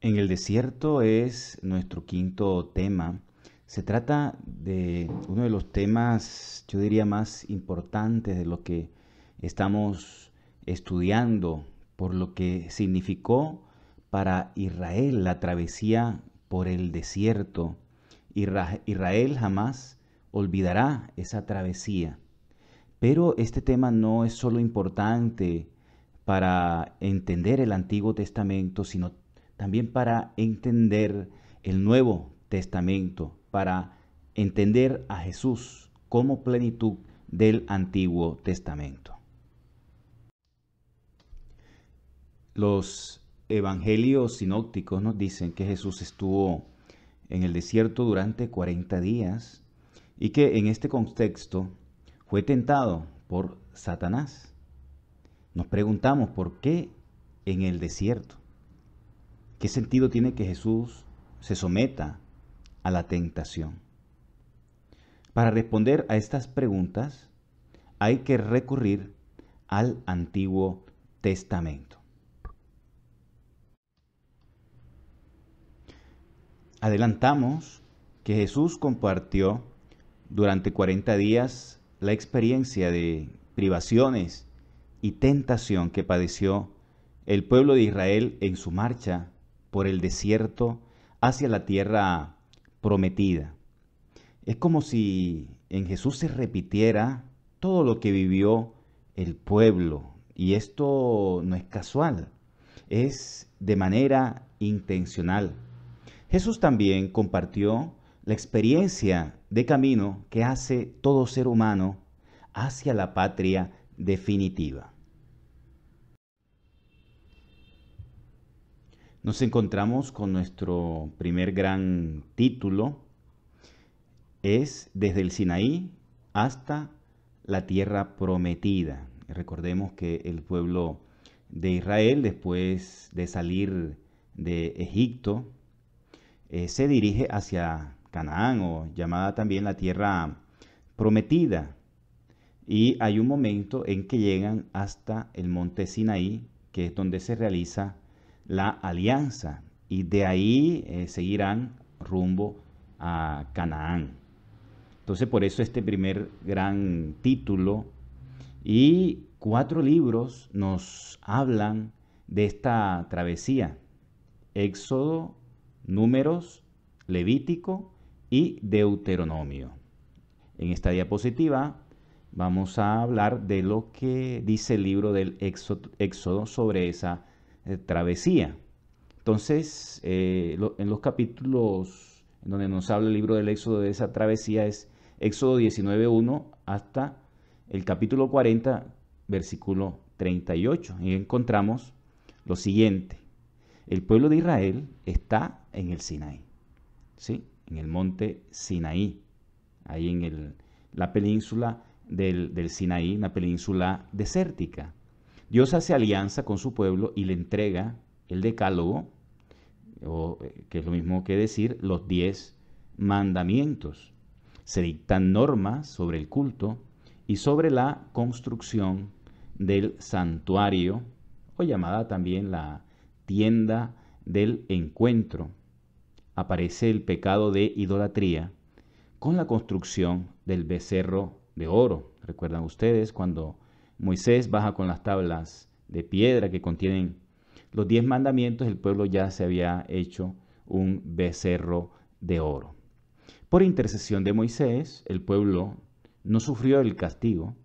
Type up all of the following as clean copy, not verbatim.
En el desierto es nuestro quinto tema. Se trata de uno de los temas, yo diría, más importantes de lo que estamos estudiando, por lo que significó para Israel la travesía por el desierto. Israel jamás olvidará esa travesía. Pero este tema no es solo importante para entender el Antiguo Testamento, sino también para entender el Nuevo Testamento, para entender a Jesús como plenitud del Antiguo Testamento. Los evangelios sinópticos nos dicen que Jesús estuvo en el desierto durante 40 días y que en este contexto fue tentado por Satanás. Nos preguntamos por qué en el desierto. ¿Qué sentido tiene que Jesús se someta a la tentación? Para responder a estas preguntas hay que recurrir al Antiguo Testamento. Adelantamos que Jesús compartió durante 40 días la experiencia de privaciones y tentación que padeció el pueblo de Israel en su marcha por el desierto hacia la tierra prometida. Es como si en Jesús se repitiera todo lo que vivió el pueblo. Y esto no es casual, es de manera intencional. Jesús también compartió la experiencia de camino que hace todo ser humano hacia la patria definitiva. Nos encontramos con nuestro primer gran título, es desde el Sinaí hasta la tierra prometida. Recordemos que el pueblo de Israel, después de salir de Egipto, se dirige hacia Canaán, o llamada también la tierra prometida. Y hay un momento en que llegan hasta el monte Sinaí, que es donde se realiza la alianza. Y de ahí seguirán rumbo a Canaán. Entonces por eso este primer gran título y 4 libros nos hablan de esta travesía. Éxodo, Números, Levítico y Deuteronomio. En esta diapositiva vamos a hablar de lo que dice el libro del Éxodo sobre esa travesía. Entonces, en los capítulos en donde nos habla el libro del Éxodo de esa travesía es Éxodo 19.1 hasta el capítulo 40, versículo 38. Y encontramos lo siguiente. El pueblo de Israel está en el Sinaí, ¿sí? En el monte Sinaí, ahí en la península del Sinaí, una península desértica. Dios hace alianza con su pueblo y le entrega el decálogo, que es lo mismo que decir los 10 mandamientos. Se dictan normas sobre el culto y sobre la construcción del santuario, o llamada también la tienda del encuentro. Aparece el pecado de idolatría con la construcción del becerro de oro. ¿Recuerdan ustedes cuando Moisés baja con las tablas de piedra que contienen los 10 mandamientos? El pueblo ya se había hecho un becerro de oro. Por intercesión de Moisés, el pueblo no sufrió el castigo,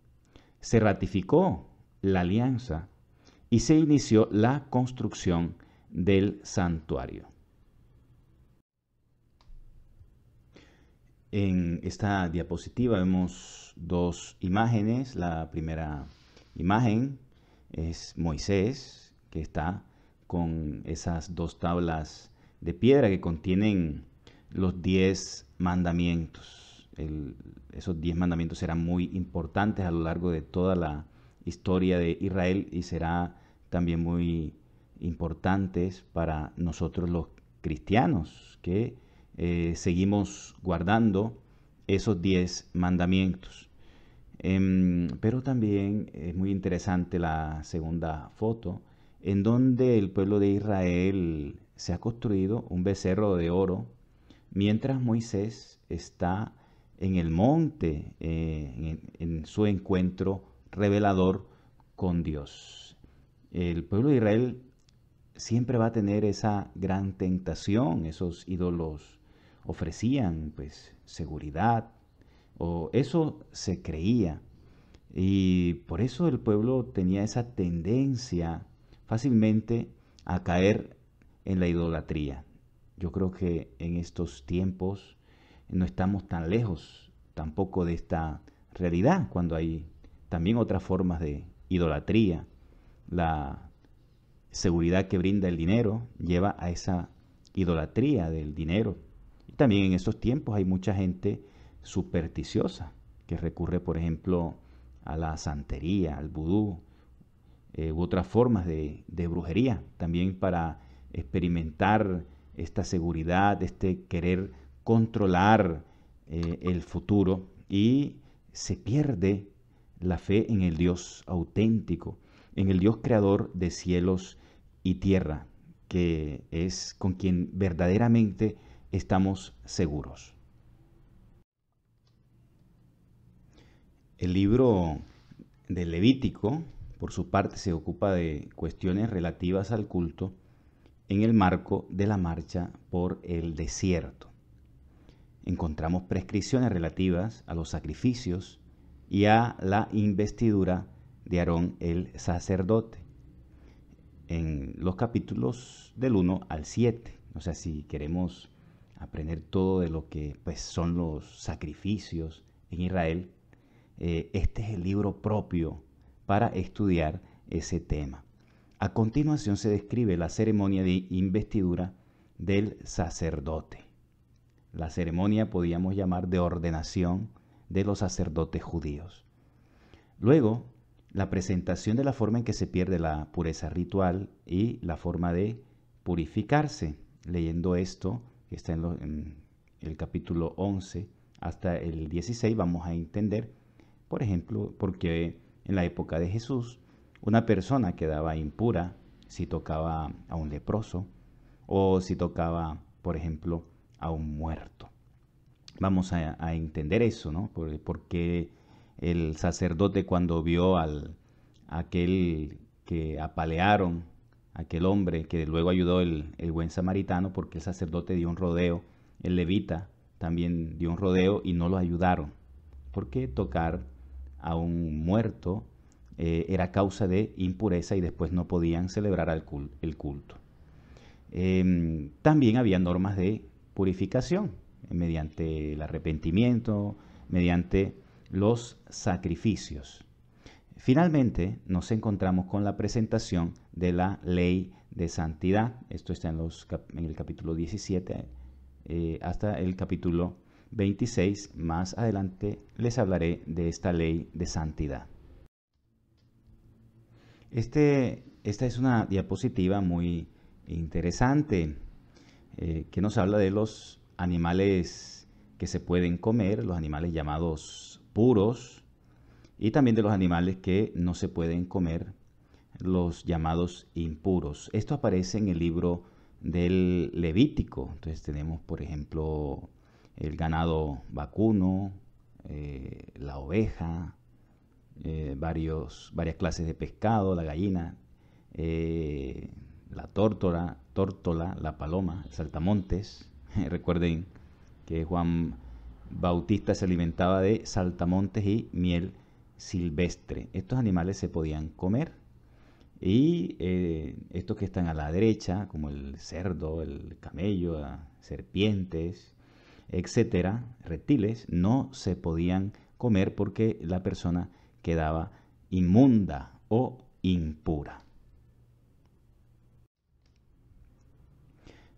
se ratificó la alianza y se inició la construcción del santuario. En esta diapositiva vemos 2 imágenes. La primera imagen es Moisés, que está con esas 2 tablas de piedra que contienen los 10 mandamientos. Esos 10 mandamientos serán muy importantes a lo largo de toda la historia de Israel y será también muy importantes para nosotros los cristianos que seguimos guardando esos 10 mandamientos. Pero también es muy interesante la segunda foto, en donde el pueblo de Israel se ha construido un becerro de oro mientras Moisés está en el monte, en su encuentro revelador con Dios. El pueblo de Israel siempre va a tener esa gran tentación. Esos ídolos ofrecían pues seguridad, o eso se creía. Y por eso el pueblo tenía esa tendencia fácilmente a caer en la idolatría. Yo creo que en estos tiempos no estamos tan lejos tampoco de esta realidad, cuando hay también otras formas de idolatría. La seguridad que brinda el dinero lleva a esa idolatría del dinero. Y también en estos tiempos hay mucha gente supersticiosa que recurre, por ejemplo, a la santería, al vudú, u otras formas de brujería, también para experimentar esta seguridad, este querer controlar el futuro, y se pierde la fe en el Dios auténtico, en el Dios creador de cielos y tierra, que es con quien verdaderamente estamos seguros. El libro del Levítico, por su parte, se ocupa de cuestiones relativas al culto en el marco de la marcha por el desierto. Encontramos prescripciones relativas a los sacrificios y a la investidura de Aarón el sacerdote en los capítulos del 1 al 7. O sea, si queremos aprender todo de lo que pues, son los sacrificios en Israel, este es el libro propio para estudiar ese tema. A continuación se describe la ceremonia de investidura del sacerdote. La ceremonia podríamos llamar de ordenación de los sacerdotes judíos. Luego, la presentación de la forma en que se pierde la pureza ritual y la forma de purificarse. Leyendo esto, que está en el capítulo 11 hasta el 16, vamos a entender, por ejemplo, por qué en la época de Jesús una persona quedaba impura si tocaba a un leproso o si tocaba, por ejemplo, a un muerto. Vamos a entender eso, ¿no? Porque el sacerdote, cuando vio a aquel que apalearon, aquel hombre que luego ayudó el buen samaritano, porque el sacerdote dio un rodeo, el levita también dio un rodeo y no lo ayudaron, porque tocar a un muerto era causa de impureza y después no podían celebrar el culto. También había normas de purificación mediante el arrepentimiento, mediante los sacrificios. Finalmente nos encontramos con la presentación de la ley de santidad. Esto está en el capítulo 17 hasta el capítulo 26. Más adelante les hablaré de esta ley de santidad. Esta es una diapositiva muy interesante que nos habla de los animales que se pueden comer, los animales llamados puros, y también de los animales que no se pueden comer, los llamados impuros. Esto aparece en el libro del Levítico. Entonces tenemos, por ejemplo, el ganado vacuno, la oveja, varias clases de pescado, la gallina, la tórtola, la paloma, el saltamontes. Recuerden que Juan Bautista se alimentaba de saltamontes y miel silvestre. Estos animales se podían comer. Y estos que están a la derecha, como el cerdo, el camello, serpientes, etcétera, reptiles, no se podían comer porque la persona quedaba inmunda o impura.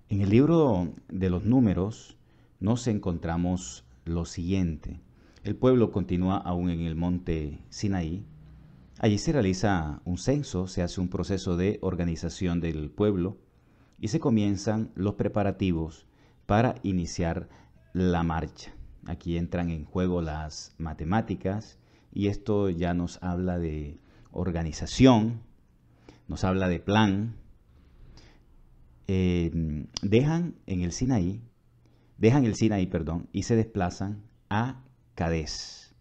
En el libro de los Números nos encontramos lo siguiente. El pueblo continúa aún en el monte Sinaí. Allí se realiza un censo, se hace un proceso de organización del pueblo y se comienzan los preparativos para iniciar la marcha. Aquí entran en juego las matemáticas y esto ya nos habla de organización, nos habla de plan. dejan el Sinaí, perdón, y se desplazan a Cadés.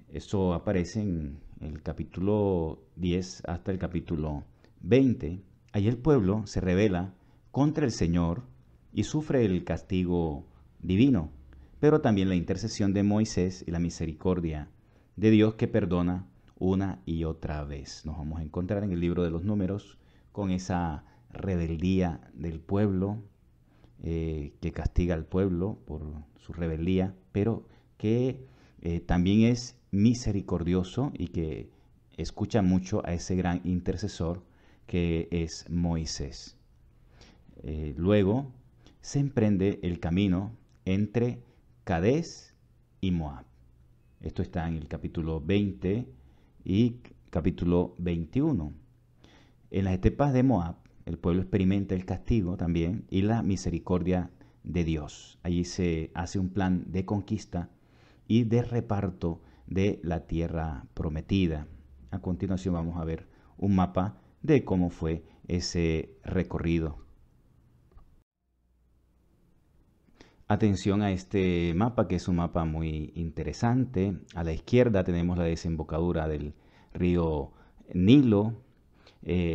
Eso aparece en el capítulo 10 hasta el capítulo 20. Allí el pueblo se rebela contra el Señor y sufre el castigo divino, pero también la intercesión de Moisés y la misericordia de Dios que perdona una y otra vez. Nos vamos a encontrar en el libro de los Números con esa rebeldía del pueblo, que castiga al pueblo por su rebeldía, pero que también es misericordioso y que escucha mucho a ese gran intercesor que es Moisés. Luego se emprende el camino entre Cadés y Moab. Esto está en el capítulo 20 y capítulo 21. En las estepas de Moab, el pueblo experimenta el castigo también y la misericordia de Dios. Allí se hace un plan de conquista y de reparto de la tierra prometida. A continuación vamos a ver un mapa de cómo fue ese recorrido. Atención a este mapa, que es un mapa muy interesante. A la izquierda tenemos la desembocadura del río Nilo.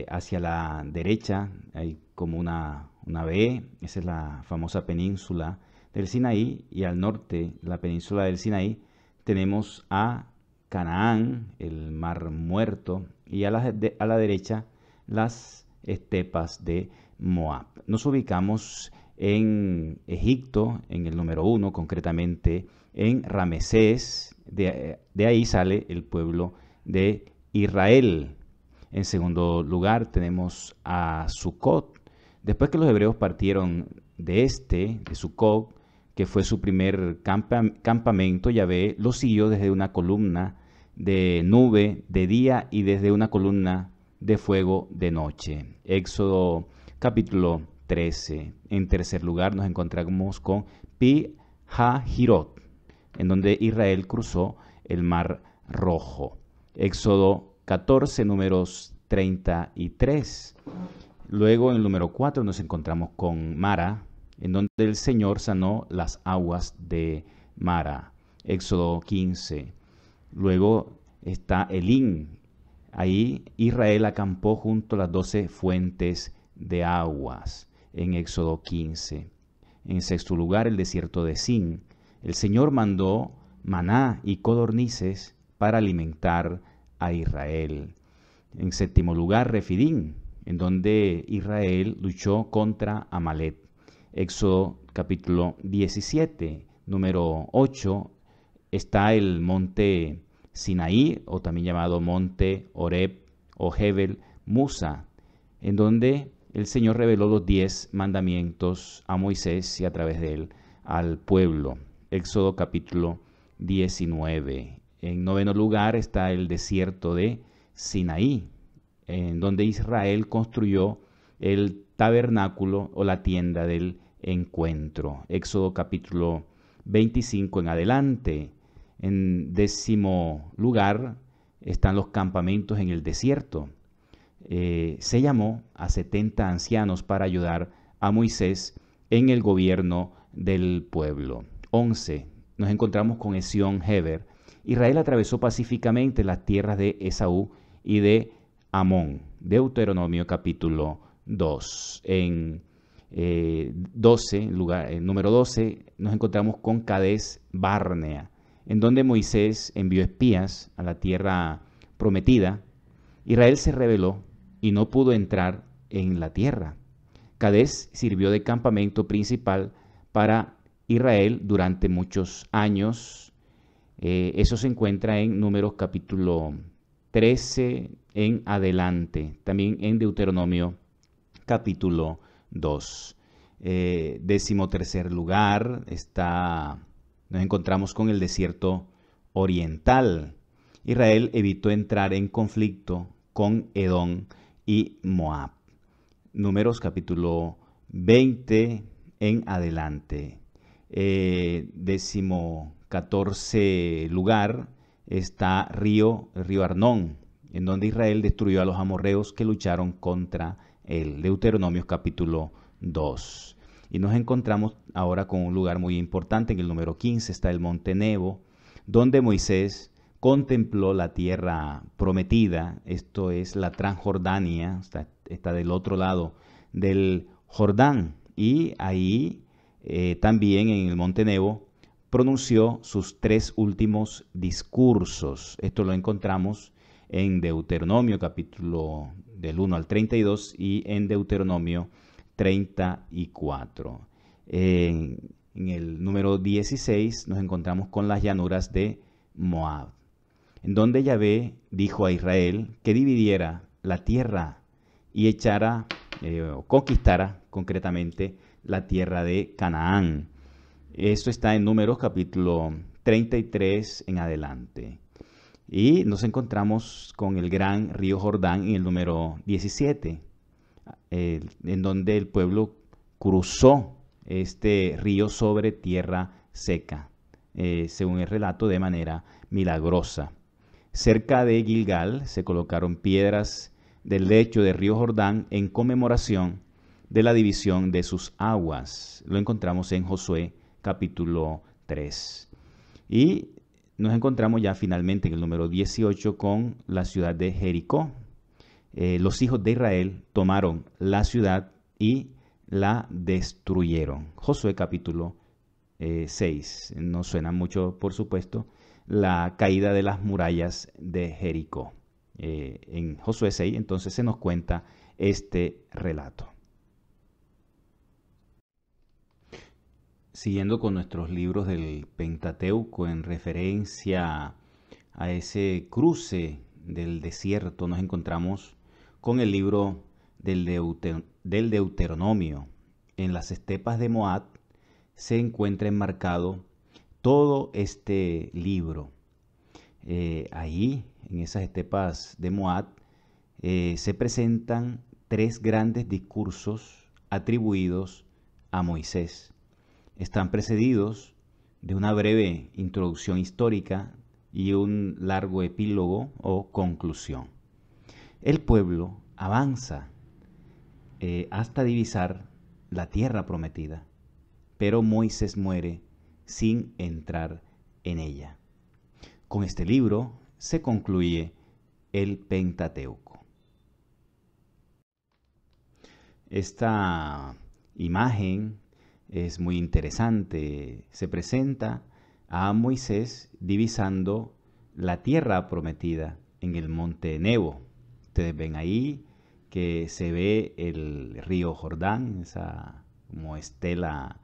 Hacia la derecha hay como una B, esa es la famosa península del Sinaí, y al norte, la península del Sinaí, tenemos a Canaán, el Mar Muerto, y a la derecha las estepas de Moab. Nos ubicamos en Egipto, en el número 1, concretamente en Ramesés. De ahí sale el pueblo de Israel. En segundo lugar tenemos a Sucot. Después que los hebreos partieron de Sucot, que fue su primer campamento, Yahvé los siguió desde una columna de nube de día y desde una columna de fuego de noche. Éxodo capítulo 13. En tercer lugar nos encontramos con Pi Hahirot, en donde Israel cruzó el Mar Rojo. Éxodo 14, números 33. Luego en el número 4 nos encontramos con Mara, en donde el Señor sanó las aguas de Mara. Éxodo 15. Luego está Elín. Ahí Israel acampó junto a las 12 fuentes de aguas, en Éxodo 15. En sexto lugar, el desierto de Sin. El Señor mandó maná y codornices para alimentar a Israel. En séptimo lugar, Refidín, en donde Israel luchó contra Amalek. Éxodo capítulo 17, número 8, está el monte Sinaí, o también llamado monte Horeb o Jebel Musa, en donde el Señor reveló los 10 mandamientos a Moisés y a través de él al pueblo. Éxodo capítulo 19. En noveno lugar está el desierto de Sinaí, en donde Israel construyó el tabernáculo o la tienda del encuentro. Éxodo capítulo 25 en adelante. En décimo lugar están los campamentos en el desierto. Se llamó a 70 ancianos para ayudar a Moisés en el gobierno del pueblo. 11. Nos encontramos con Esión Heber. Israel atravesó pacíficamente las tierras de Esaú y de Amón. Deuteronomio capítulo 2. En número 12, nos encontramos con Cades Barnea, en donde Moisés envió espías a la tierra prometida. Israel se rebeló y no pudo entrar en la tierra. Cades sirvió de campamento principal para Israel durante muchos años. Eso se encuentra en Números capítulo 13 en adelante, también en Deuteronomio capítulo 2. Décimo tercer lugar nos encontramos con el desierto oriental. Israel evitó entrar en conflicto con Edom y Moab. Números capítulo 20 en adelante. Décimo 14 lugar está el río Arnón, en donde Israel destruyó a los amorreos que lucharon contra el Deuteronomio capítulo 2. Y nos encontramos ahora con un lugar muy importante. En el número 15 está el monte Nebo, donde Moisés contempló la tierra prometida. Esto es la Transjordania, está del otro lado del Jordán. Y ahí también en el monte Nebo pronunció sus 3 últimos discursos. Esto lo encontramos en Deuteronomio capítulo del 1 al 32 y en Deuteronomio 34. En el número 16 nos encontramos con las llanuras de Moab, en donde Yahvé dijo a Israel que dividiera la tierra y echara o conquistara concretamente la tierra de Canaán. Esto está en Números capítulo 33 en adelante. Y nos encontramos con el gran río Jordán en el número 17, en donde el pueblo cruzó este río sobre tierra seca, según el relato, de manera milagrosa. Cerca de Gilgal se colocaron piedras del lecho del río Jordán en conmemoración de la división de sus aguas. Lo encontramos en Josué capítulo 3. Y nos encontramos ya finalmente en el número 18 con la ciudad de Jericó. Los hijos de Israel tomaron la ciudad y la destruyeron. Josué capítulo 6. Nos suena mucho, por supuesto, la caída de las murallas de Jericó. En Josué 6 entonces se nos cuenta este relato. Siguiendo con nuestros libros del Pentateuco en referencia a ese cruce del desierto, nos encontramos con el libro del Deuteronomio. En las estepas de Moab se encuentra enmarcado todo este libro. Ahí, en esas estepas de Moab, se presentan 3 grandes discursos atribuidos a Moisés. Están precedidos de una breve introducción histórica y un largo epílogo o conclusión. El pueblo avanza hasta divisar la tierra prometida, pero Moisés muere sin entrar en ella. Con este libro se concluye el Pentateuco. Esta imagen es muy interesante. Se presenta a Moisés divisando la tierra prometida en el monte Nebo. Ustedes ven ahí que se ve el río Jordán, esa como estela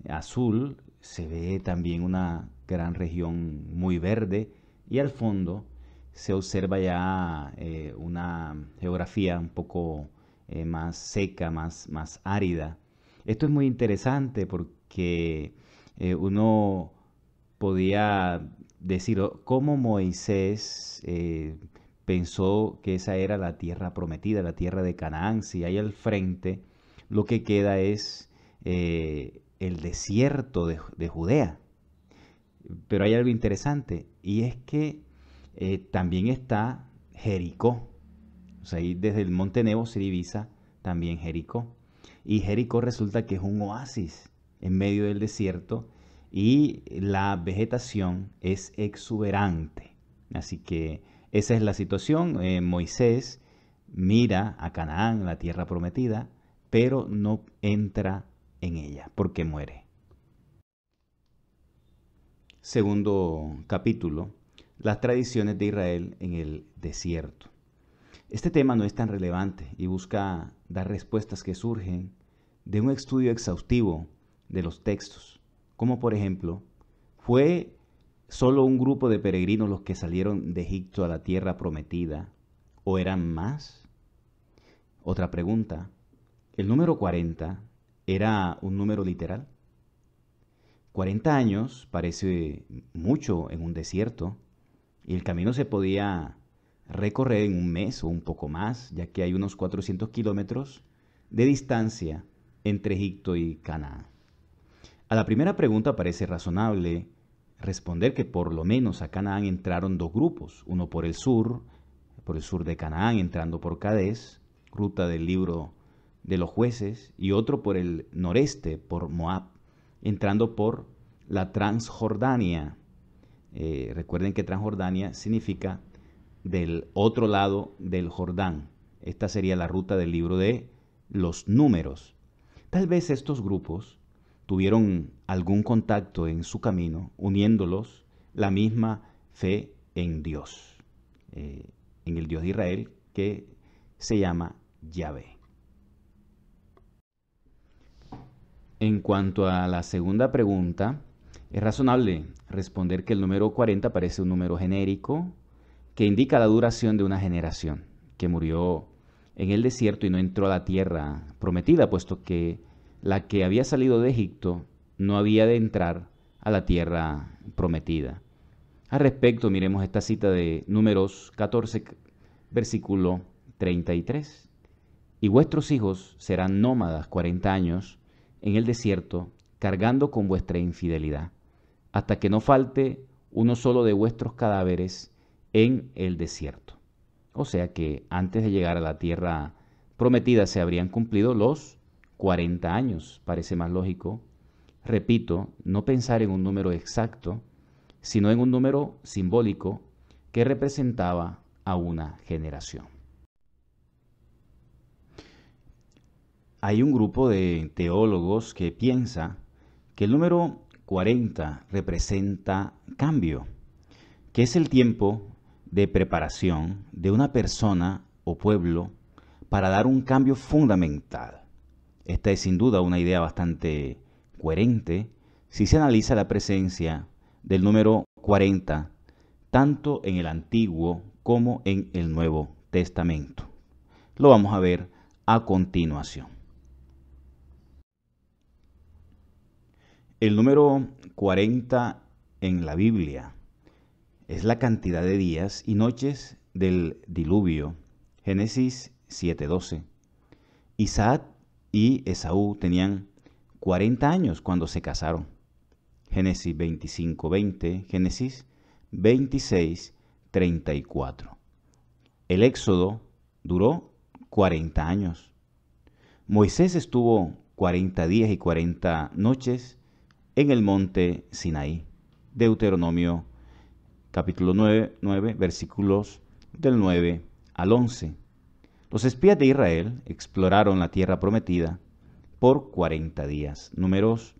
azul. Se ve también una gran región muy verde y al fondo se observa ya una geografía un poco más seca, más árida. Esto es muy interesante porque uno podía decir cómo Moisés pensó que esa era la tierra prometida, la tierra de Canaán. Si ahí al frente lo que queda es el desierto de Judea. Pero hay algo interesante y es que también está Jericó. O sea, ahí desde el monte Nebo se divisa también Jericó. Y Jericó resulta que es un oasis en medio del desierto y la vegetación es exuberante. Así que esa es la situación. Moisés mira a Canaán, la tierra prometida, pero no entra en ella porque muere. Segundo capítulo, las tradiciones de Israel en el desierto. Este tema no es tan relevante y busca dar respuestas que surgen de un estudio exhaustivo de los textos, como por ejemplo, ¿fue solo un grupo de peregrinos los que salieron de Egipto a la tierra prometida o eran más? Otra pregunta, ¿el número 40 era un número literal? 40 años parece mucho en un desierto y el camino se podía recorrer en un mes o un poco más, ya que hay unos 400 kilómetros de distancia entre Egipto y Canaán. A la primera pregunta parece razonable responder que por lo menos a Canaán entraron 2 grupos, uno por el sur de Canaán entrando por Cadés, ruta del libro de los jueces, y otro por el noreste, por Moab, entrando por la Transjordania. Recuerden que Transjordania significa del otro lado del Jordán. Esta sería la ruta del libro de los Números. Tal vez estos grupos tuvieron algún contacto en su camino, uniéndolos la misma fe en Dios, en el Dios de Israel, que se llama Yahvé. En cuanto a la segunda pregunta, es razonable responder que el número 40 parece un número genérico que indica la duración de una generación que murió en el desierto y no entró a la tierra prometida, puesto que la que había salido de Egipto no había de entrar a la tierra prometida. Al respecto, miremos esta cita de Números 14, versículo 33. Y vuestros hijos serán nómadas 40 años en el desierto, cargando con vuestra infidelidad, hasta que no falte uno solo de vuestros cadáveres en el desierto. O sea que antes de llegar a la tierra prometida se habrían cumplido los 40 años. Parece más lógico, repito, no pensar en un número exacto, sino en un número simbólico que representaba a una generación. Hay un grupo de teólogos que piensa que el número 40 representa cambio, que es el tiempo de preparación de una persona o pueblo para dar un cambio fundamental. Esta es sin duda una idea bastante coherente si se analiza la presencia del número 40 tanto en el Antiguo como en el Nuevo Testamento. Lo vamos a ver a continuación. El número 40 en la Biblia es la cantidad de días y noches del diluvio. Génesis 7:12. Isaac y Esaú tenían 40 años cuando se casaron. Génesis 25:20, Génesis 26:34. El Éxodo duró 40 años. Moisés estuvo 40 días y 40 noches en el monte Sinaí. Deuteronomio capítulo 9, versículos del 9 al 11. Los espías de Israel exploraron la tierra prometida por 40 días. Números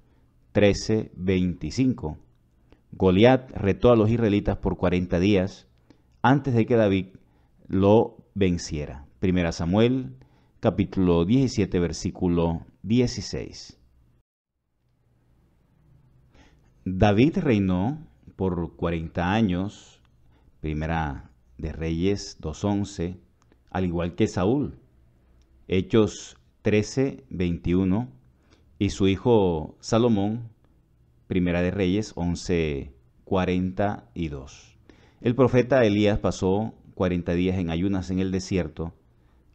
13:25. Goliat retó a los israelitas por 40 días antes de que David lo venciera. Primera Samuel, capítulo 17, versículo 16. David reinó por 40 años, Primera de Reyes 2:11, al igual que Saúl. Hechos 13:21, y su hijo Salomón, Primera de Reyes 11:42. El profeta Elías pasó 40 días en ayunas en el desierto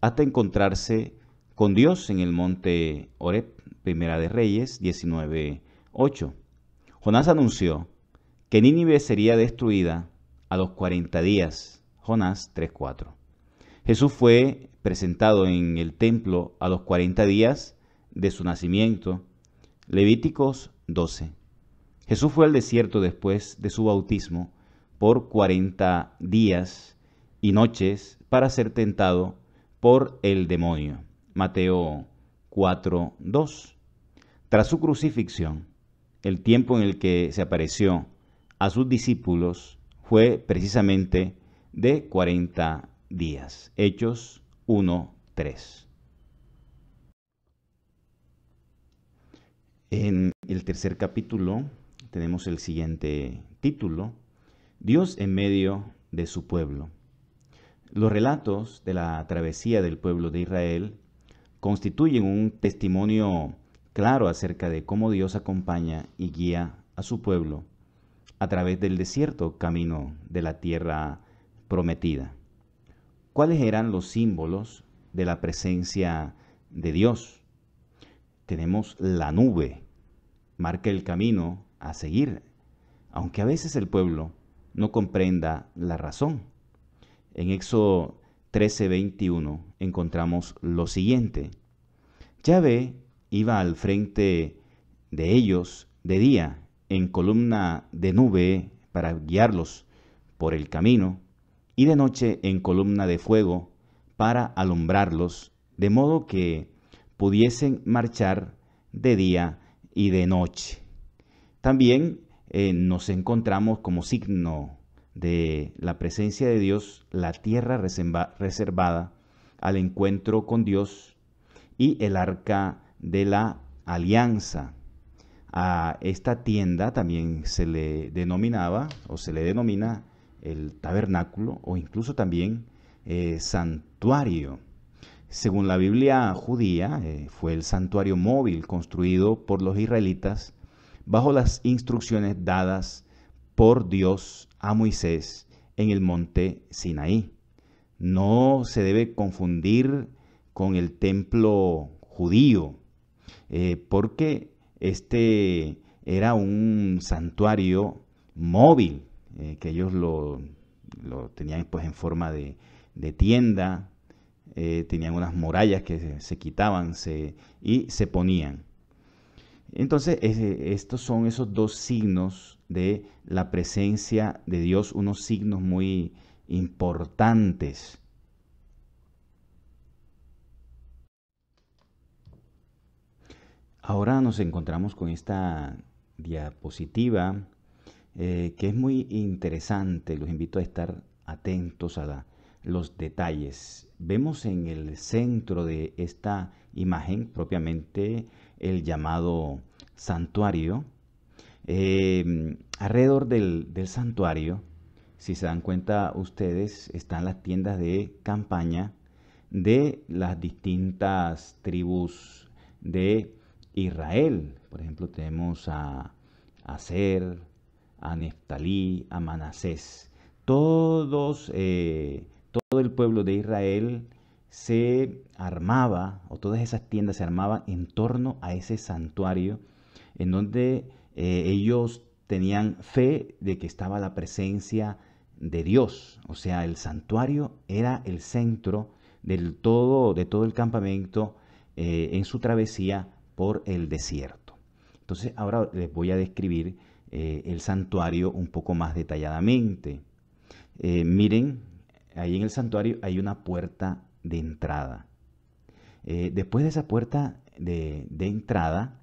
hasta encontrarse con Dios en el monte Horeb. Primera de Reyes 19:8. Jonás anunció que Nínive sería destruida a los 40 días. Jonás 3:4. Jesús fue presentado en el templo a los 40 días de su nacimiento. Levíticos 12. Jesús fue al desierto después de su bautismo por 40 días y noches para ser tentado por el demonio. Mateo 4:2. Tras su crucifixión, el tiempo en el que se apareció a sus discípulos fue precisamente de 40 días. Hechos 1:3. En el tercer capítulo tenemos el siguiente título: Dios en medio de su pueblo. Los relatos de la travesía del pueblo de Israel constituyen un testimonio claro acerca de cómo Dios acompaña y guía a su pueblo a través del desierto, camino de la tierra prometida. ¿Cuáles eran los símbolos de la presencia de Dios? Tenemos la nube, marca el camino a seguir, aunque a veces el pueblo no comprenda la razón. En Éxodo 13:21 encontramos lo siguiente: Yahvé iba al frente de ellos de día en columna de nube para guiarlos por el camino, y de noche en columna de fuego para alumbrarlos, de modo que pudiesen marchar de día y de noche. También nos encontramos como signo de la presencia de Dios la tierra reservada al encuentro con Dios y el arca de la alianza. A esta tienda también se le denominaba o se le denomina el tabernáculo o incluso también santuario. Según la Biblia judía, fue el santuario móvil construido por los israelitas bajo las instrucciones dadas por Dios a Moisés en el monte Sinaí. No se debe confundir con el templo judío, porque este era un santuario móvil, que ellos lo tenían pues en forma de tienda, tenían unas murallas que se quitaban y se ponían. Entonces, estos son esos dos signos de la presencia de Dios, unos signos muy importantes. Ahora nos encontramos con esta diapositiva que es muy interesante. Los invito a estar atentos a los detalles. Vemos en el centro de esta imagen propiamente el llamado santuario. Alrededor del santuario, si se dan cuenta ustedes, están las tiendas de campaña de las distintas tribus de Israel. Por ejemplo, tenemos a Aser, a Neftalí, a Manasés. Todo el pueblo de Israel se armaba, o todas esas tiendas se armaban en torno a ese santuario, en donde ellos tenían fe de que estaba la presencia de Dios. O sea, el santuario era el centro de todo el campamento en su travesía por el desierto. Entonces, ahora les voy a describir el santuario un poco más detalladamente. Miren, ahí en el santuario hay una puerta de entrada. Después de esa puerta de entrada,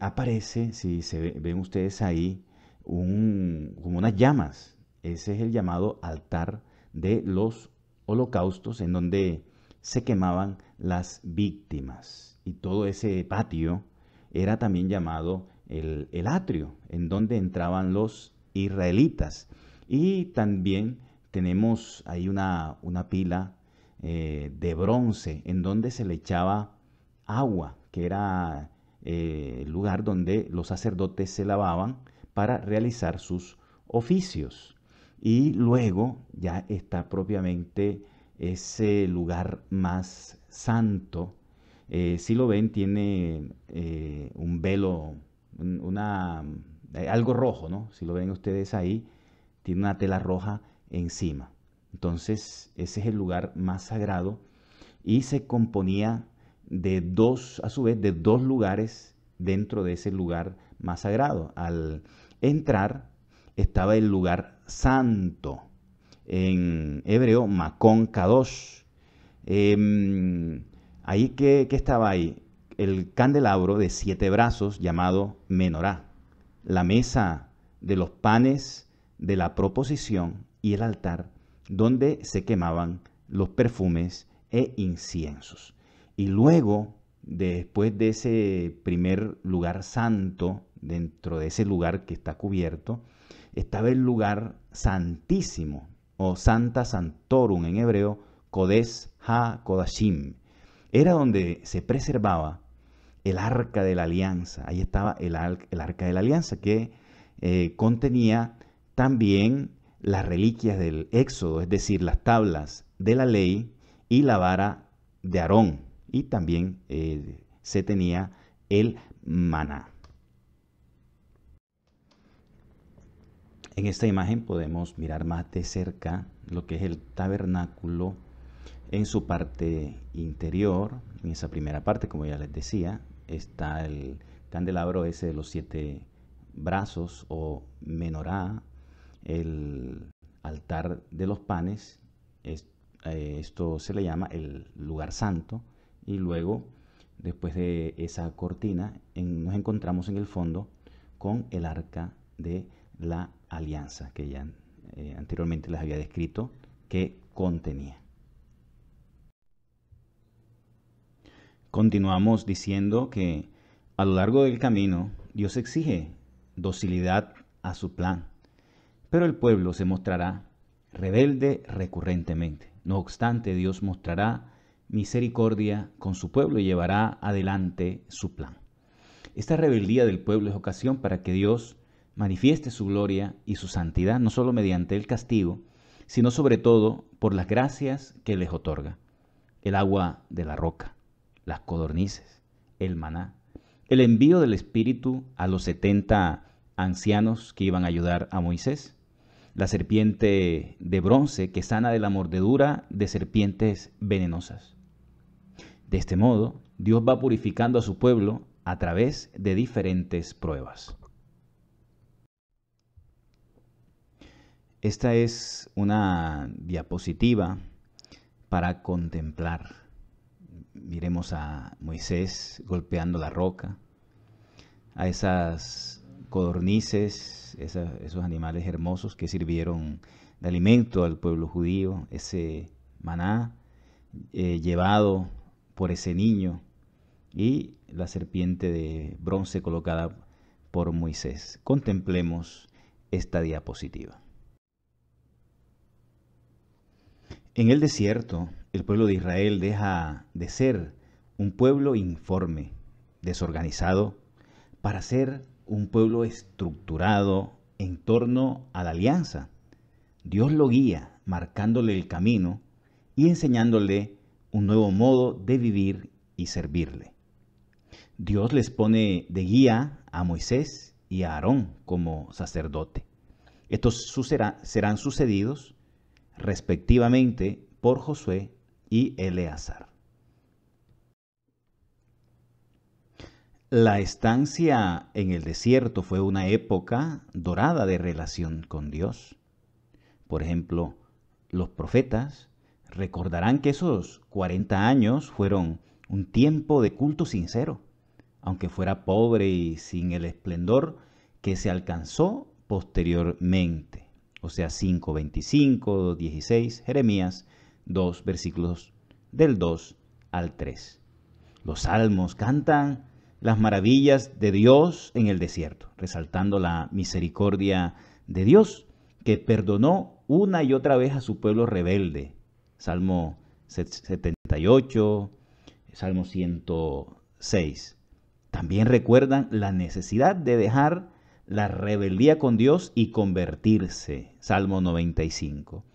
aparece, si ven ustedes ahí, como unas llamas. Ese es el llamado altar de los holocaustos, en donde se quemaban las víctimas. Y todo ese patio era también llamado el atrio, en donde entraban los israelitas. Y también tenemos ahí una pila de bronce, en donde se le echaba agua, que era el lugar donde los sacerdotes se lavaban para realizar sus oficios. Y luego ya está propiamente ese lugar más santo. Si lo ven, tiene un velo, algo rojo, ¿no? Si lo ven ustedes ahí, tiene una tela roja encima. Entonces, ese es el lugar más sagrado y se componía a su vez, de dos lugares dentro de ese lugar más sagrado. Al entrar estaba el lugar santo, en hebreo Makon Kadosh. Ahí que estaba ahí el candelabro de 7 brazos llamado menorá, la mesa de los panes de la proposición y el altar donde se quemaban los perfumes e inciensos. Y luego, después de ese primer lugar santo, dentro de ese lugar que está cubierto, estaba el lugar santísimo, o Santa Santorum en hebreo, Kodesh HaKodashim. Era donde se preservaba el arca de la alianza. Ahí estaba el arca de la alianza, que contenía también las reliquias del Éxodo, es decir, las tablas de la ley y la vara de Aarón. Y también se tenía el maná. En esta imagen podemos mirar más de cerca lo que es el tabernáculo En su parte interior, en esa primera parte, como ya les decía, está el candelabro ese de los 7 brazos o menorá, el altar de los panes, esto se le llama el lugar santo, y luego, después de esa cortina, nos encontramos en el fondo con el arca de la alianza, que ya anteriormente les había descrito que contenía. Continuamos diciendo que a lo largo del camino Dios exige docilidad a su plan, pero el pueblo se mostrará rebelde recurrentemente. No obstante, Dios mostrará misericordia con su pueblo y llevará adelante su plan. Esta rebeldía del pueblo es ocasión para que Dios manifieste su gloria y su santidad, no solo mediante el castigo, sino sobre todo por las gracias que les otorga. El agua de la roca, las codornices, el maná, el envío del Espíritu a los 70 ancianos que iban a ayudar a Moisés, la serpiente de bronce que sana de la mordedura de serpientes venenosas. De este modo, Dios va purificando a su pueblo a través de diferentes pruebas. Esta es una diapositiva para contemplar. Miremos a Moisés golpeando la roca, a esas codornices, esos animales hermosos que sirvieron de alimento al pueblo judío, ese maná llevado por ese niño y la serpiente de bronce colocada por Moisés. Contemplemos esta diapositiva. En el desierto, el pueblo de Israel deja de ser un pueblo informe, desorganizado, para ser un pueblo estructurado en torno a la alianza. Dios lo guía, marcándole el camino y enseñándole un nuevo modo de vivir y servirle. Dios les pone de guía a Moisés y a Aarón como sacerdote. Estos serán sucedidos respectivamente por Josué y Eleazar. La estancia en el desierto fue una época dorada de relación con Dios. Por ejemplo, los profetas recordarán que esos 40 años fueron un tiempo de culto sincero, aunque fuera pobre y sin el esplendor que se alcanzó posteriormente. O sea, 5, 25, 16, Jeremías 2, versículos del 2 al 3. Los salmos cantan las maravillas de Dios en el desierto, resaltando la misericordia de Dios, que perdonó una y otra vez a su pueblo rebelde. Salmo 78, Salmo 106. También recuerdan la necesidad de dejar la rebeldía con Dios y convertirse. Salmo 95.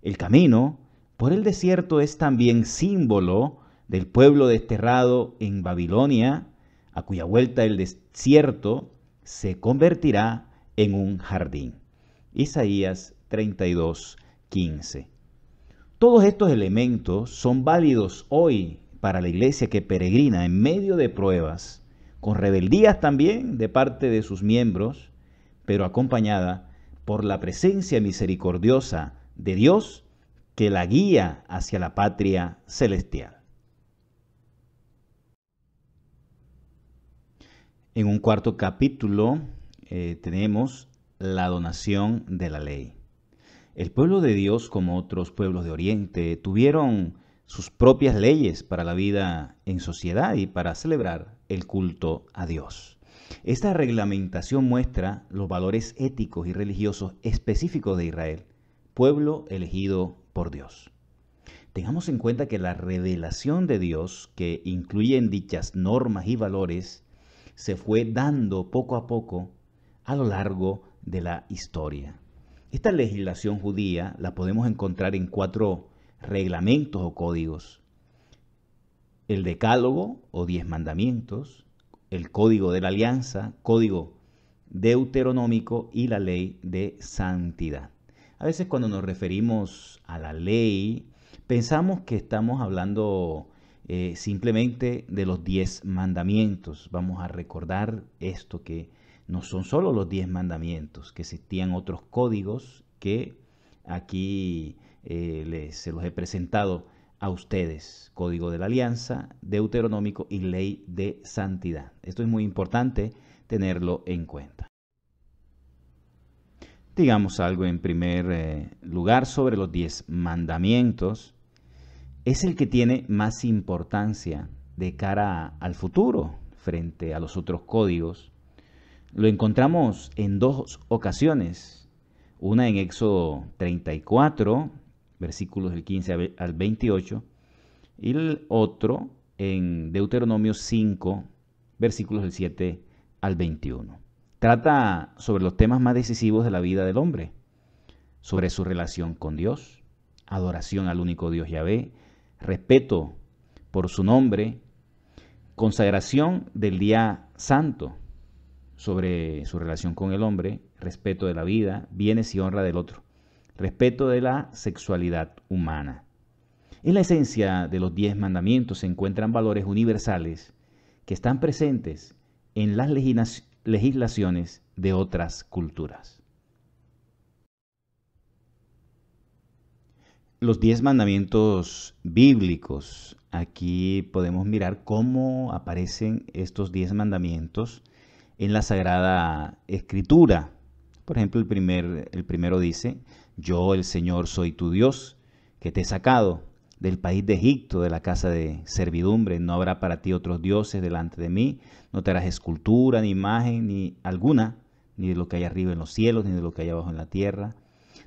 El camino por el desierto es también símbolo del pueblo desterrado en Babilonia, a cuya vuelta el desierto se convertirá en un jardín. Isaías 32, 15. Todos estos elementos son válidos hoy para la iglesia que peregrina en medio de pruebas, con rebeldías también de parte de sus miembros, pero acompañada por la presencia misericordiosa de Dios que la guía hacia la patria celestial. En un cuarto capítulo tenemos la donación de la ley. El pueblo de Dios, como otros pueblos de Oriente, tuvieron sus propias leyes para la vida en sociedad y para celebrar el culto a Dios. Esta reglamentación muestra los valores éticos y religiosos específicos de Israel, pueblo elegido por Dios. Tengamos en cuenta que la revelación de Dios, que incluye en dichas normas y valores, se fue dando poco a poco a lo largo de la historia. Esta legislación judía la podemos encontrar en 4 reglamentos o códigos: el decálogo o 10 mandamientos, el código de la alianza, código deuteronómico y la ley de santidad. A veces cuando nos referimos a la ley, Pensamos que estamos hablando simplemente de los 10 mandamientos. Vamos a recordar esto, que no son solo los 10 mandamientos, que existían otros códigos que aquí se los he presentado a ustedes. Código de la Alianza, Deuteronómico y Ley de Santidad. Esto es muy importante tenerlo en cuenta. Digamos algo en primer lugar sobre los 10 mandamientos. Es el que tiene más importancia de cara al futuro frente a los otros códigos. Lo encontramos en dos ocasiones, una en Éxodo 34, versículos del 15 al 28, y el otro en Deuteronomio 5, versículos del 7 al 21. Trata sobre los temas más decisivos de la vida del hombre, sobre su relación con Dios, adoración al único Dios Yahvé, respeto por su nombre, consagración del día santo, sobre su relación con el hombre, respeto de la vida, bienes y honra del otro, respeto de la sexualidad humana. En la esencia de los 10 mandamientos se encuentran valores universales que están presentes en las legislaciones de otras culturas. Los 10 mandamientos bíblicos. Aquí podemos mirar cómo aparecen estos 10 mandamientos en la Sagrada Escritura. Por ejemplo, el primero dice: yo, el Señor, soy tu Dios, que te he sacado del país de Egipto, de la casa de servidumbre. No habrá para ti otros dioses delante de mí. No te harás escultura, ni imagen, ni alguna, ni de lo que hay arriba en los cielos, ni de lo que hay abajo en la tierra.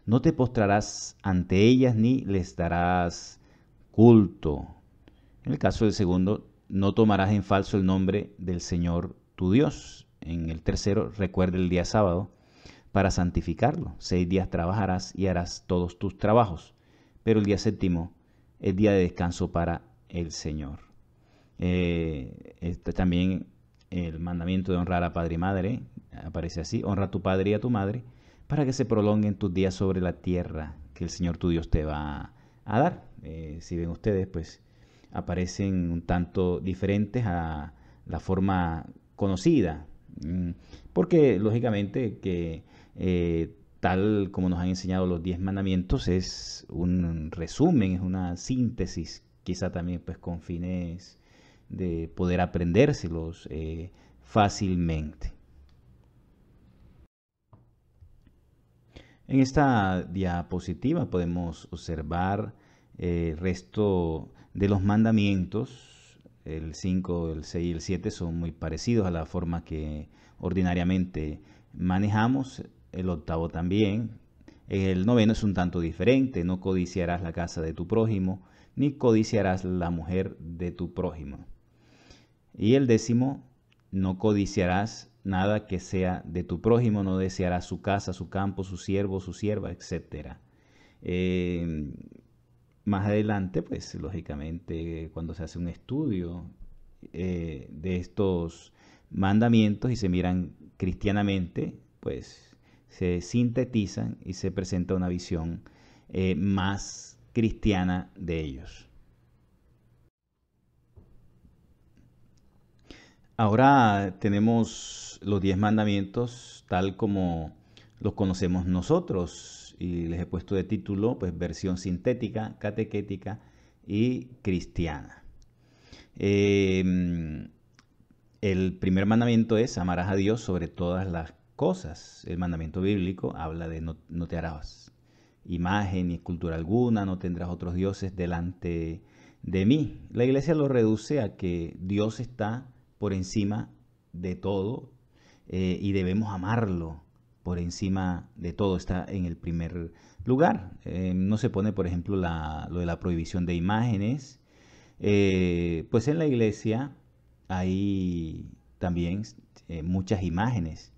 No te postrarás ante ellas, ni les darás culto. En el caso del segundo, no tomarás en falso el nombre del Señor tu Dios. En el tercero, recuerda el día sábado para santificarlo. 6 días trabajarás y harás todos tus trabajos, pero el día séptimo es día de descanso para el Señor. También el mandamiento de honrar a padre y madre aparece así: honra a tu padre y a tu madre, para que se prolonguen tus días sobre la tierra que el Señor tu Dios te va a dar. Si ven ustedes, pues aparecen un tanto diferentes a la forma conocida, porque lógicamente que tal como nos han enseñado los 10 mandamientos es un resumen, es una síntesis, quizá también pues con fines de poder aprendérselos fácilmente. En esta diapositiva podemos observar el resto de los mandamientos. El 5, el 6 y el 7 son muy parecidos a la forma que ordinariamente manejamos. El octavo también. El noveno es un tanto diferente: no codiciarás la casa de tu prójimo, ni codiciarás la mujer de tu prójimo. Y el 10, no codiciarás nada que sea de tu prójimo, no desearás su casa, su campo, su siervo, su sierva, etc. Más adelante, pues lógicamente, cuando se hace un estudio de estos mandamientos y se miran cristianamente, pues se sintetizan y se presenta una visión más cristiana de ellos. Ahora tenemos los 10 mandamientos tal como los conocemos nosotros, y les he puesto de título pues versión sintética, catequética y cristiana. El primer mandamiento es: amarás a Dios sobre todas las cosas. El mandamiento bíblico habla de no te harás imagen ni escultura alguna, no tendrás otros dioses delante de mí. La iglesia lo reduce a que Dios está por encima de todo y debemos amarlo por encima de todo. Está en el primer lugar. No se pone, por ejemplo, lo de la prohibición de imágenes. Pues en la iglesia hay también muchas imágenes.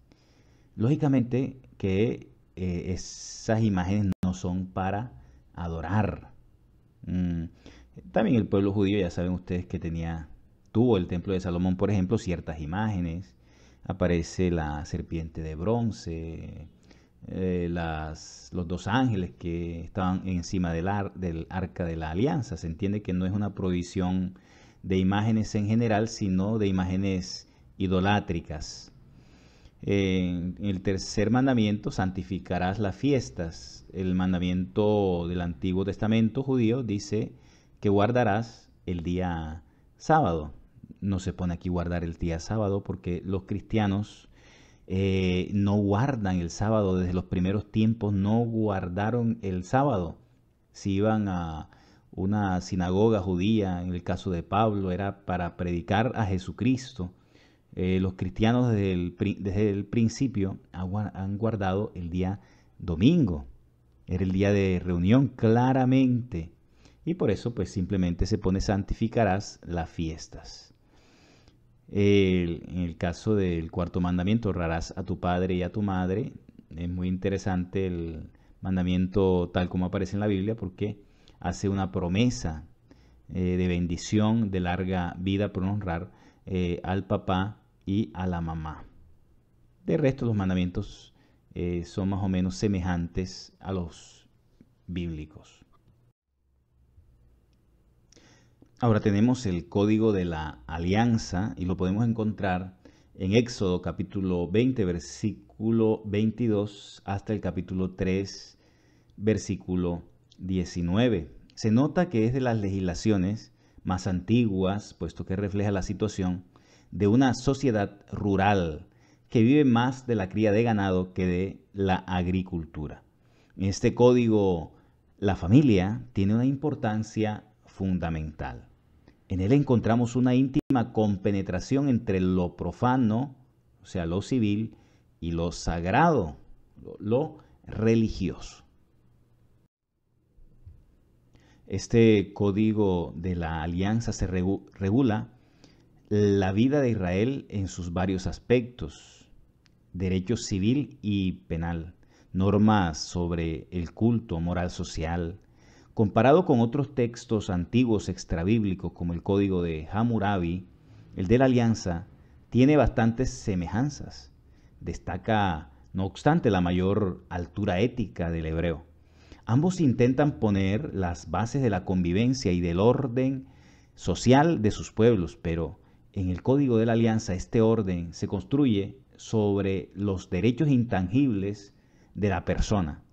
Lógicamente que esas imágenes no son para adorar. También el pueblo judío, ya saben ustedes que tuvo el templo de Salomón, por ejemplo, ciertas imágenes. Aparece la serpiente de bronce, los dos ángeles que estaban encima del arca de la alianza. Se entiende que no es una prohibición de imágenes en general, sino de imágenes idolátricas. En el tercer mandamiento, santificarás las fiestas. El mandamiento del Antiguo Testamento judío dice que guardarás el día sábado. No se pone aquí guardar el día sábado porque los cristianos no guardan el sábado. Desde los primeros tiempos no guardaron el sábado. Si iban a una sinagoga judía, en el caso de Pablo, era para predicar a Jesucristo. Los cristianos desde el principio han guardado el día domingo. Era el día de reunión claramente. Y por eso pues simplemente se pone santificarás las fiestas. En el caso del cuarto mandamiento, honrarás a tu padre y a tu madre. Es muy interesante el mandamiento tal como aparece en la Biblia porque hace una promesa de bendición, de larga vida por honrar al papá y a la mamá. De resto, los mandamientos son más o menos semejantes a los bíblicos. Ahora tenemos el código de la alianza y lo podemos encontrar en Éxodo capítulo 20, versículo 22 hasta el capítulo 3, versículo 19. Se nota que es de las legislaciones más antiguas, puesto que refleja la situación de una sociedad rural que vive más de la cría de ganado que de la agricultura. En este código, la familia tiene una importancia fundamental. En él encontramos una íntima compenetración entre lo profano, o sea, lo civil, y lo sagrado, lo religioso. Este código de la alianza se regula la vida de Israel en sus varios aspectos: derecho civil y penal, normas sobre el culto, moral social. Comparado con otros textos antiguos extrabíblicos como el Código de Hammurabi, el de la Alianza tiene bastantes semejanzas. Destaca, no obstante, la mayor altura ética del hebreo. Ambos intentan poner las bases de la convivencia y del orden social de sus pueblos, pero en el Código de la Alianza este orden se construye sobre los derechos intangibles de la persona,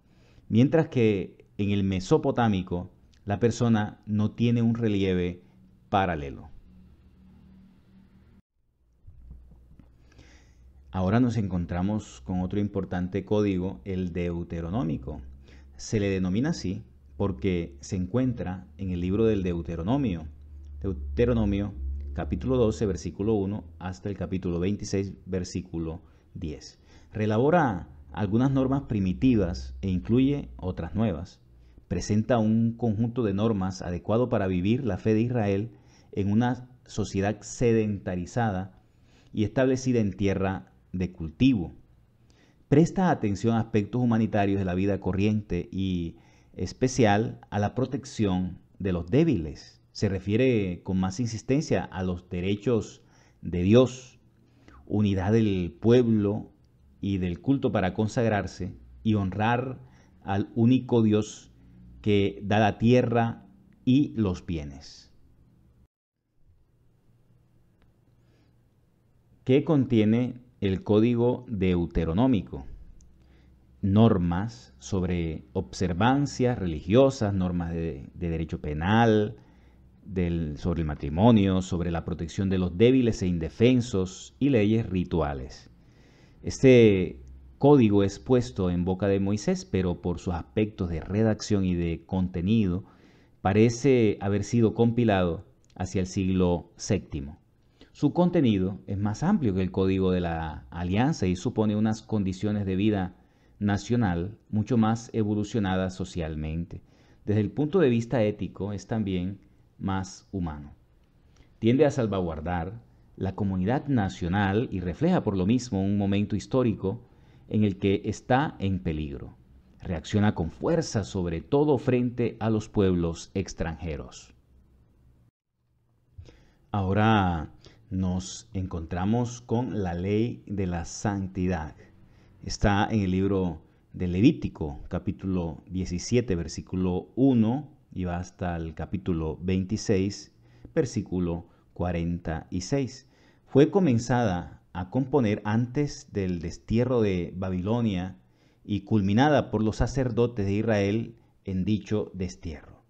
mientras que en el mesopotámico la persona no tiene un relieve paralelo. Ahora nos encontramos con otro importante código, el deuteronómico. Se le denomina así porque se encuentra en el libro del Deuteronomio. Deuteronomio capítulo 12, versículo 1 hasta el capítulo 26, versículo 10. Relabora algunas normas primitivas e incluye otras nuevas. Presenta un conjunto de normas adecuado para vivir la fe de Israel en una sociedad sedentarizada y establecida en tierra de cultivo. Presta atención a aspectos humanitarios de la vida corriente y especial a la protección de los débiles. Se refiere con más insistencia a los derechos de Dios, unidad del pueblo y del culto para consagrarse y honrar al único Dios que da la tierra y los bienes. ¿Qué contiene el código deuteronómico? Normas sobre observancias religiosas, normas de derecho penal, sobre el matrimonio, sobre la protección de los débiles e indefensos y leyes rituales. Este código es puesto en boca de Moisés, pero por sus aspectos de redacción y de contenido parece haber sido compilado hacia el siglo VII. Su contenido es más amplio que el Código de la Alianza y supone unas condiciones de vida nacional mucho más evolucionadas socialmente. Desde el punto de vista ético es también más humano. Tiende a salvaguardar la comunidad nacional y refleja por lo mismo un momento histórico en el que está en peligro. Reacciona con fuerza sobre todo frente a los pueblos extranjeros. Ahora nos encontramos con la ley de la santidad. Está en el libro de Levítico, capítulo 17, versículo 1, y va hasta el capítulo 26, versículo 46. Fue comenzada a componer antes del destierro de Babilonia y culminada por los sacerdotes de Israel en dicho destierro.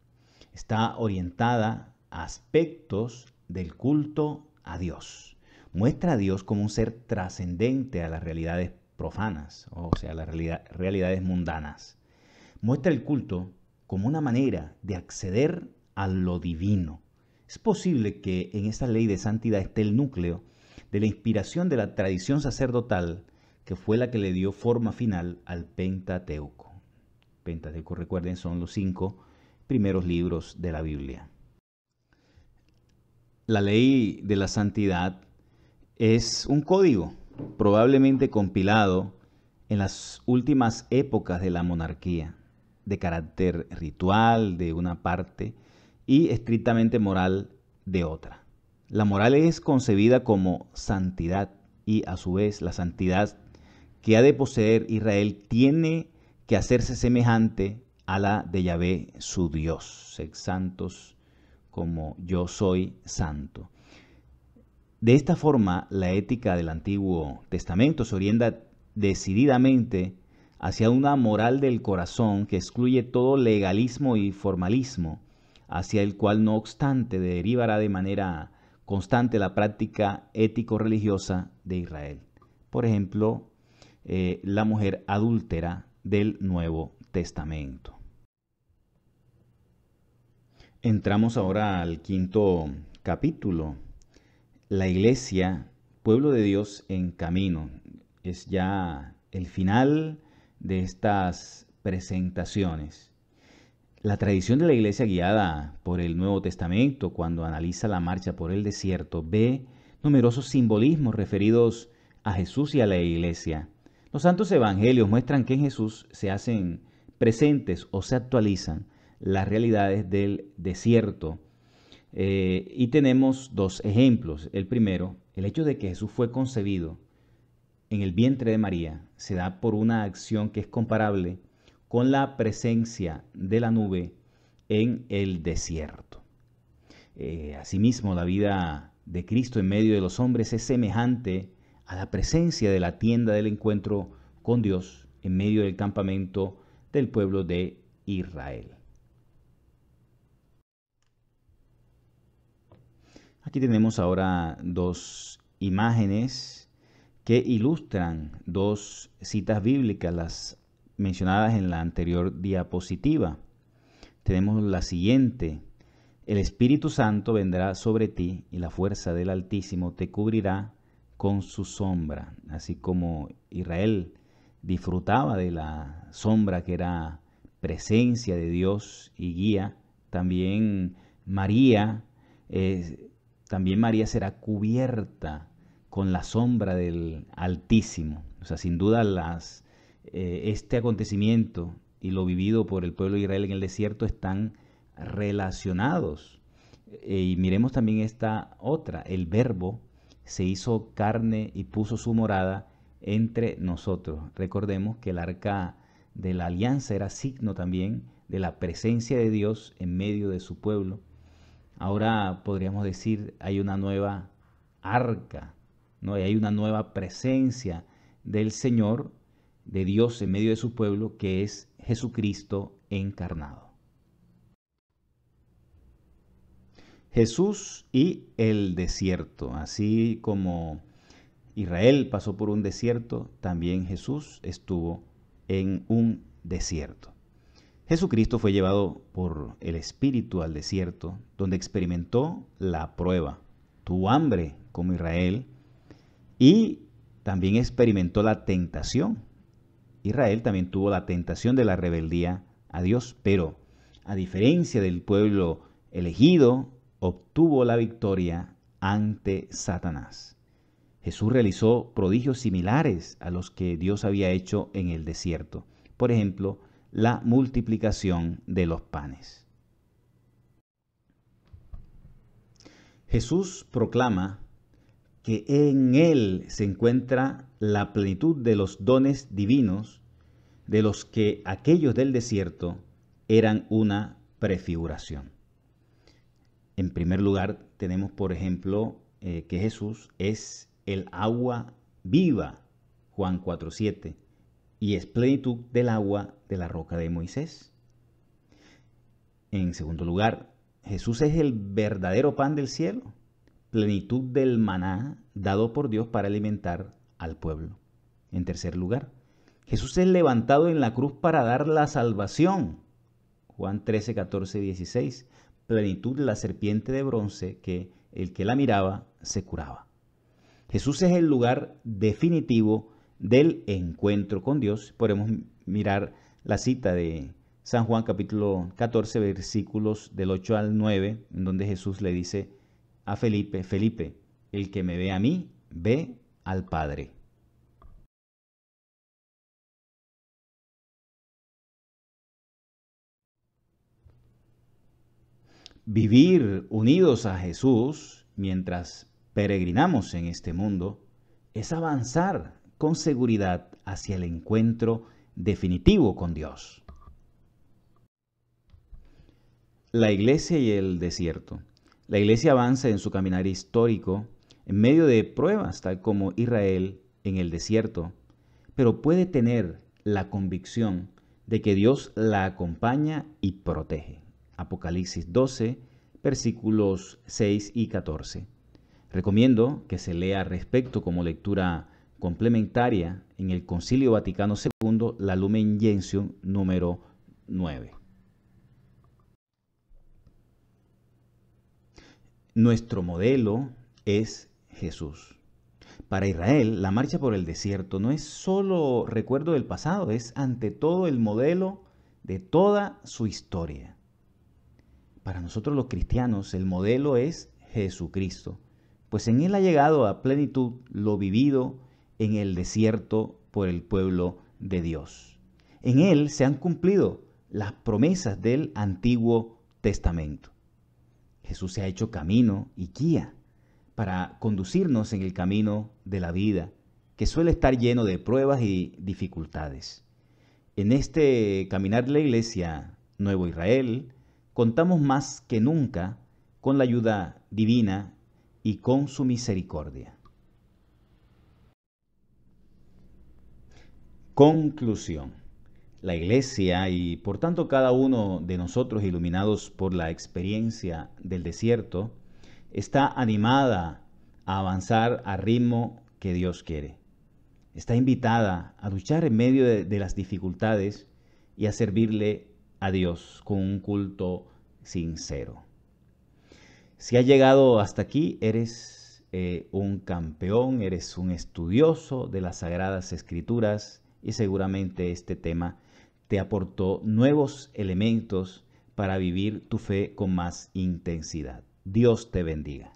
Está orientada a aspectos del culto a Dios. Muestra a Dios como un ser trascendente a las realidades profanas, o sea, las realidades mundanas. Muestra el culto como una manera de acceder a lo divino. Es posible que en esta ley de santidad esté el núcleo de la inspiración de la tradición sacerdotal que fue la que le dio forma final al Pentateuco. Pentateuco, recuerden, son los 5 primeros libros de la Biblia. La ley de la santidad es un código probablemente compilado en las últimas épocas de la monarquía, de carácter ritual de una parte y estrictamente moral de otra. La moral es concebida como santidad y a su vez la santidad que ha de poseer Israel tiene que hacerse semejante a la de Yahvé su Dios. Sed santos como yo soy santo. De esta forma, la ética del Antiguo Testamento se orienta decididamente hacia una moral del corazón que excluye todo legalismo y formalismo, hacia el cual no obstante derivará de manera constante la práctica ético-religiosa de Israel. Por ejemplo, la mujer adúltera del Nuevo Testamento. Entramos ahora al 5º capítulo. La iglesia, pueblo de Dios en camino. Es ya el final de estas presentaciones. La tradición de la iglesia guiada por el Nuevo Testamento, cuando analiza la marcha por el desierto, ve numerosos simbolismos referidos a Jesús y a la iglesia. Los santos evangelios muestran que en Jesús se hacen presentes o se actualizan las realidades del desierto. Y tenemos 2 ejemplos. El primero, el hecho de que Jesús fue concebido en el vientre de María, se da por una acción que es comparable con la presencia de la nube en el desierto. Asimismo, la vida de Cristo en medio de los hombres es semejante a la presencia de la tienda del encuentro con Dios en medio del campamento del pueblo de Israel. Aquí tenemos ahora 2 imágenes que ilustran 2 citas bíblicas, las mencionadas en la anterior diapositiva. Tenemos la siguiente: el Espíritu Santo vendrá sobre ti y la fuerza del Altísimo te cubrirá con su sombra. Así como Israel disfrutaba de la sombra que era presencia de Dios y guía, también María será cubierta con la sombra del Altísimo. O sea, sin duda este acontecimiento y lo vivido por el pueblo de Israel en el desierto están relacionados. Y miremos también esta otra: el Verbo se hizo carne y puso su morada entre nosotros. Recordemos que el arca de la alianza era signo también de la presencia de Dios en medio de su pueblo. Ahora podríamos decir, hay una nueva arca, ¿no? Y hay una nueva presencia del Señor, de Dios en medio de su pueblo, que es Jesucristo encarnado. Jesús y el desierto. Así como Israel pasó por un desierto, también Jesús estuvo en un desierto. Jesucristo fue llevado por el Espíritu al desierto, donde experimentó la prueba. Tuvo hambre como Israel y también experimentó la tentación. Israel también tuvo la tentación de la rebeldía a Dios, pero a diferencia del pueblo elegido, obtuvo la victoria ante Satanás. Jesús realizó prodigios similares a los que Dios había hecho en el desierto. Por ejemplo, la multiplicación de los panes. Jesús proclama que en Él se encuentra la plenitud de los dones divinos de los que aquellos del desierto eran una prefiguración. En primer lugar, tenemos, por ejemplo, que Jesús es el agua viva, Juan 4:7, y es plenitud del agua de la roca de Moisés. En segundo lugar, Jesús es el verdadero pan del cielo, plenitud del maná dado por Dios para alimentar al pueblo. En tercer lugar, Jesús es levantado en la cruz para dar la salvación, Juan 13, 14, 16, plenitud de la serpiente de bronce que el que la miraba se curaba. Jesús es el lugar definitivo del encuentro con Dios. Podemos mirar la cita de San Juan capítulo 14, versículos del 8 al 9, en donde Jesús le dice a Felipe, Felipe, el que me ve a mí, ve al Padre. Vivir unidos a Jesús mientras peregrinamos en este mundo es avanzar con seguridad hacia el encuentro definitivo con Dios. La iglesia y el desierto. La iglesia avanza en su caminar histórico en medio de pruebas, tal como Israel en el desierto, pero puede tener la convicción de que Dios la acompaña y protege. Apocalipsis 12, versículos 6 y 14. Recomiendo que se lea al respecto como lectura complementaria en el Concilio Vaticano II, la Lumen Gentium número 9. Nuestro modelo es Jesús. Para Israel, la marcha por el desierto no es solo recuerdo del pasado, es ante todo el modelo de toda su historia. Para nosotros los cristianos, el modelo es Jesucristo, pues en Él ha llegado a plenitud lo vivido en el desierto por el pueblo de Dios. En Él se han cumplido las promesas del Antiguo Testamento. Jesús se ha hecho camino y guía para conducirnos en el camino de la vida, que suele estar lleno de pruebas y dificultades. En este caminar de la Iglesia Nuevo Israel, contamos más que nunca con la ayuda divina y con su misericordia. Conclusión. La Iglesia y por tanto cada uno de nosotros iluminados por la experiencia del desierto está animada a avanzar al ritmo que Dios quiere. Está invitada a luchar en medio de las dificultades y a servirle a Dios con un culto sincero. Si has llegado hasta aquí, eres un campeón, eres un estudioso de las Sagradas Escrituras y seguramente este tema te aportó nuevos elementos para vivir tu fe con más intensidad. Dios te bendiga.